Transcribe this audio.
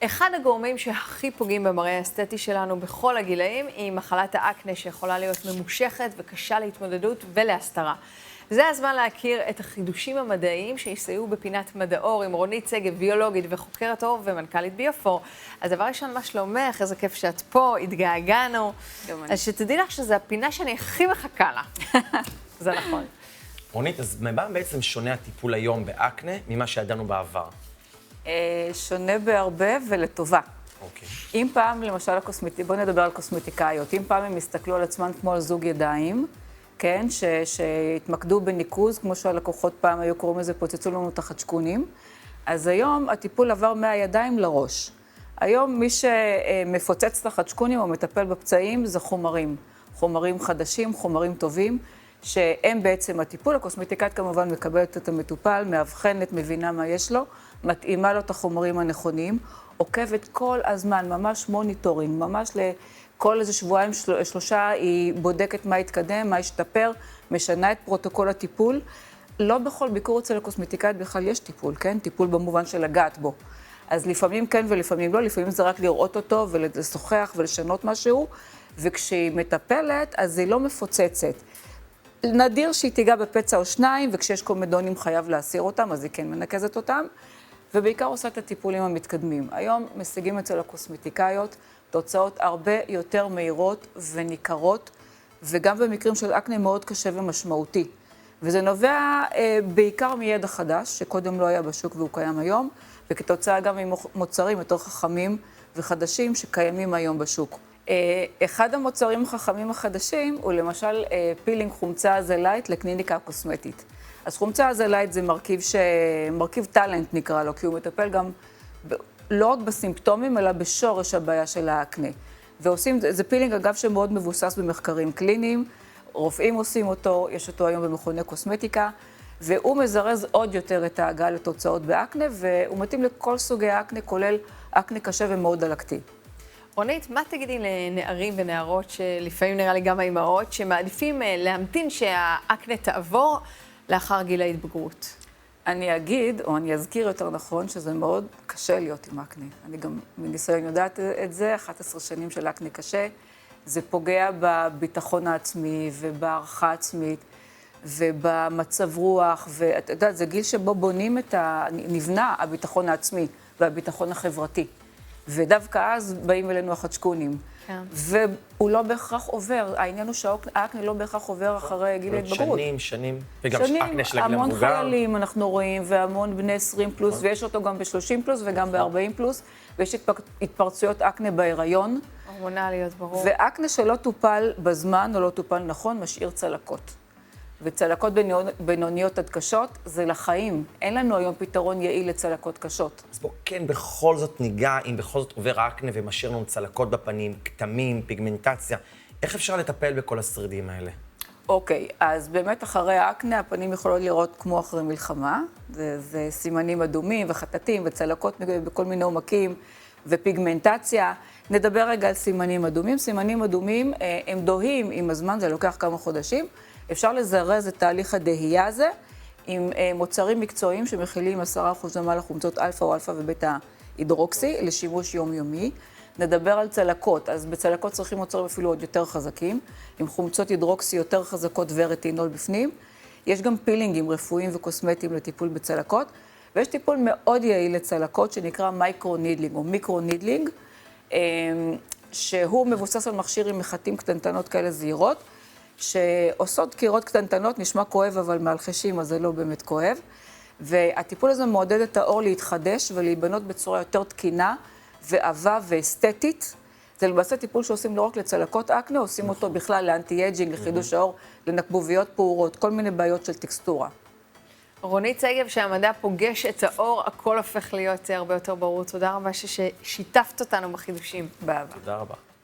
אחד הגורמים שהכי פוגעים במראה האסתטי שלנו בכל הגילאים היא מחלת האקנה שיכולה להיות ממושכת וקשה להתמודדות ולהסתרה. זה הזמן להכיר את החידושים המדעיים שיסייעו בפינת מדעור עם רונית שגב, ביולוגית וחוקרת עור ומנכ"לית ביופור. אז דבר ראשון, מה שלומך? איזה כיף שאת פה, התגעגענו. אז שתדעי לך שזו הפינה שאני הכי מחכה לה. זה נכון. רונית, אז מה בעצם שונה הטיפול היום באקנה ממה שידענו בעבר? שונה בהרבה ולטובה. אוקיי. אם פעם, למשל, בואו נדבר על קוסמטיקאיות. אם פעם הם הסתכלו על עצמם כמו על זוג ידיים, כן, שהתמקדו בניקוז, כמו שהלקוחות פעם היו קוראים לזה, פוצצו לנו את החדשקונים. אז היום הטיפול עבר מהידיים לראש. היום מי שמפוצץ את החדשקונים או מטפל בפצעים זה חומרים. חומרים חדשים, חומרים טובים, שהם בעצם הטיפול. הקוסמטיקאית כמובן מקבלת את המטופל, מאבחנת, מבינה מה יש לו, מתאימה לו את החומרים הנכונים, עוקבת כל הזמן, ממש מוניטורינג, ממש כל איזה שבועיים, שלושה, היא בודקת מה התקדם, מה השתפר, משנה את פרוטוקול הטיפול. לא בכל ביקור אצל הקוסמטיקאית בכלל יש טיפול, כן? טיפול במובן של לגעת בו. אז לפעמים כן ולפעמים לא, לפעמים זה רק לראות אותו ולשוחח ולשנות משהו, וכשהיא מטפלת, אז היא לא מפוצצת. נדיר שהיא תיגע בפצע או שניים, וכשיש קומדונים חייב להסיר אותם, אז היא כן מנקזת אותם, ובעיקר עושה את הטיפולים המתקדמים. היום משיגים אצל הקוסמטיקאיות תוצאות הרבה יותר מהירות וניכרות, וגם במקרים של אקנה מאוד קשה ומשמעותי. וזה נובע בעיקר מידע חדש, שקודם לא היה בשוק והוא קיים היום, וכתוצאה גם ממוצרים יותר חכמים וחדשים שקיימים היום בשוק. אחד המוצרים החכמים החדשים הוא למשל פילינג חומצה הזלייט לקליניקה הקוסמטית. אז חומצה הזלייט זה מרכיב טלנט נקרא לו, כי הוא מטפל גם לא רק בסימפטומים, אלא בשורש הבעיה של האקנה. ועושים, זה פילינג אגב שמאוד מבוסס במחקרים קליניים, רופאים עושים אותו, יש אותו היום במכוני קוסמטיקה, והוא מזרז עוד יותר את ההגעה לתוצאות באקנה, והוא מתאים לכל סוגי האקנה, כולל אקנה קשה ומאוד דלקתי. רונית, מה תגידי לנערים ונערות, שלפעמים נראה לי גם האימהות, שמעדיפים להמתין שהאקנה תעבור לאחר גיל ההתבגרות? אני אגיד, או אני אזכיר יותר נכון, שזה מאוד קשה להיות עם אקנה. אני גם מניסיון יודעת את זה, 11 שנים של אקנה קשה. זה פוגע בביטחון העצמי ובהערכה עצמית ובמצב רוח, ואת יודעת, זה גיל שבו בונים נבנה הביטחון העצמי והביטחון החברתי. ודווקא אז באים אלינו החדשקונים. כן. והוא לא בהכרח עובר, העניין הוא שהאקנה לא בהכרח עובר אחרי גיל ההתבגרות. שנים, וגם אקנה של הגיל המון המבוגר. חיילים אנחנו רואים, והמון בני 20 פלוס, ויש אותו גם ב-30 פלוס וגם ב-40 פלוס, ויש התפרצויות אקנה בהיריון. הורמונליות, ברור. ואקנה שלא טופל בזמן או לא טופל נכון, משאיר צלקות. וצלקות בינוניות עד קשות, זה לחיים. אין לנו היום פתרון יעיל לצלקות קשות. אז בוא, כן, בכל זאת ניגע, אם בכל זאת עובר האקנה ומשאיר לנו צלקות בפנים, כתמים, פיגמנטציה, איך אפשר לטפל בכל השרידים האלה? אוקיי, אז באמת אחרי האקנה, הפנים יכולות לראות כמו אחרי מלחמה. זה סימנים אדומים וחטטים וצלקות בכל מיני עומקים ופיגמנטציה. נדבר רגע על סימנים אדומים. סימנים אדומים הם דוהים עם הזמן, זה לוקח כמה חודשים. אפשר לזרז את תהליך הדהייה הזה עם מוצרים מקצועיים שמכילים 10% ומעלה חומצות אלפא או אלפא ובטא הידרוקסי לשימוש יומיומי. נדבר על צלקות, אז בצלקות צריכים מוצרים אפילו עוד יותר חזקים, עם חומצות הידרוקסי יותר חזקות ורטינול בפנים. יש גם פילינגים רפואיים וקוסמטיים לטיפול בצלקות, ויש טיפול מאוד יעיל לצלקות שנקרא מייקרו-נידלינג או מיקרו-נידלינג, שהוא מבוסס על מכשיר עם מחטים קטנטנות כאלה זהירות, שעושות דקירות קטנטנות, נשמע כואב, אבל מהלחשים, אז זה לא באמת כואב. והטיפול הזה מעודד את העור להתחדש ולהיבנות בצורה יותר תקינה ועבה ואסתטית. זה למעשה טיפול שעושים לא רק לצלקות אקנה, עושים אותו בכלל לאנטי-אייג'ינג, לחידוש העור, לנקבוביות פעורות, כל מיני בעיות של טקסטורה. רונית שגב, שהמדע פוגש את האור, הכל הופך להיות הרבה יותר ברור. תודה רבה ששיתפת אותנו בחידושים. באהבה. תודה רבה.